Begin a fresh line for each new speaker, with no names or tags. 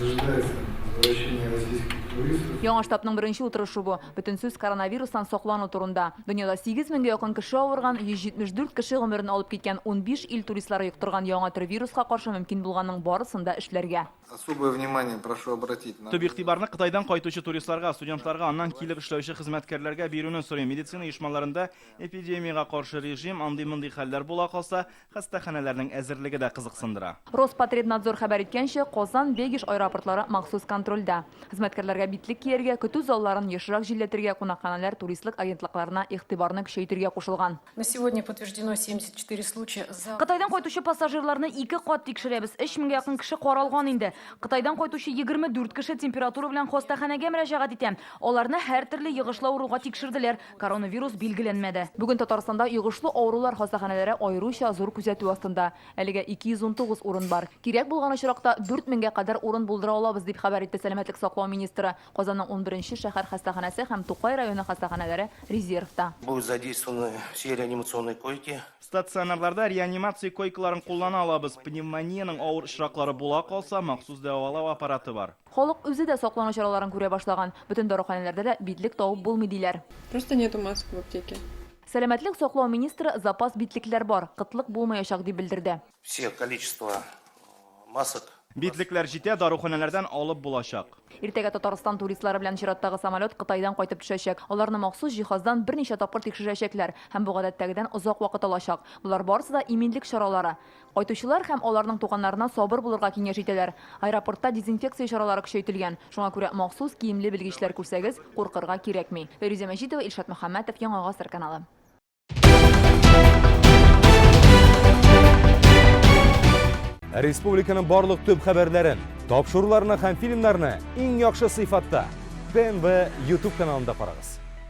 ожидается возвращение российских туристов.
Яңа штабның беренче утырышы бу. Бөтен сүз коронавирустан саклану турында. Дөньяда 8 меңгә якын кеше авырган, 174 кеше гомерен алып киткән 15 ил туристлары йоктырган яңа төр вируска каршы мөмкин булганның барысын да эшләргә.
Особое внимание прошу обратить на...
Төп игътибарны Кытайдан кайтучы туристларга, студентларга, аннан килеп эшләүче хезмәткәрләргә бирүне сорый. Медицина оешмаларында эпидемиягә каршы режим, андый-мондый хәлләр була калса, хастаханәләрнең әзерлеге дә кызыксындыра.
Роспотребнадзор хәбәр иткәнчә, Казан, Бегиш аэропортлары махсус контрольдә. Хезмәткәрләргә битлек кияргә, көтү залларын ешрак җилләтергә, кунакханәләр, туристлык агентлыкларына игътибарны көчәйтергә кушылган.
На сегодня подтверждено 74 случая.
Кытайдан кайтучы пассажирларны 2 кат тикшерәбез. 3 меңгә якын кеше каралган инде. Кытайдан кайтучы 24 кеше температура белән хастаханәгә мөрәҗәгать итә. Аларны һәр төрле йогышлы авыруга тикшерделәр. Коронавирус билгеләнмәде. Бүген Татарстанда йогышлы авырулар хастаханәләре аеруча зур күзәтү астында. Әлегә 219 урын бар. Кирәк булган очракта 4 меңгә кадәр урын булдыра алабыз дип хәбәр итте Сәламәтлек саклау министры. Казанның 11-нче шәһәр хастаханәсе һәм Тукай районы хастаханәләре резервта.
Будут задействованы все реанимационные койки.
Стационарларда реанимация койкаларын куллана алабыз. Пневмонияның авыр очраклары була калса, махсус дәвалау аппараты бар.
Халык үзе дә саклану чараларын күрә башлаган. Бөтен даруханәләрдә дә битлек табып булмый диләр.
Просто нету масок в аптеке.
Сәламәтлек саклау министры запас битлекләр бар, кытлык булмаячак дип белдерде.
Все количество масок.
Битлекләр җитә, даруханәләрдән алып булачак.
Иртәгә Татарстан туристлары белән чираттагы самолет Кытайдан кайтып төшәчәк. Аларны махсус җиһаздан берничә тапкыр тикшерәчәкләр һәм бу гадәттәгедән озак вакыт алачак. Булар барысы да иминлек чаралары. Кайтучылар һәм аларның туганнарына сабыр булырга киңәш итәләр. Аэропортта дезинфекция чаралары көчәйтелгән. Шуңа күрә махсус киемле белгечләр күрсәгез, куркырга кирәкми. Фәризә Мәҗитова, Илшат Мөхәммәтов, Яңа Гасыр каналы.
Республиканың барлык төп хәбәрләрен, тапшыруларны һәм фильмнарны иң яхшы сыйфатта ТНВ YouTube каналында карагыз.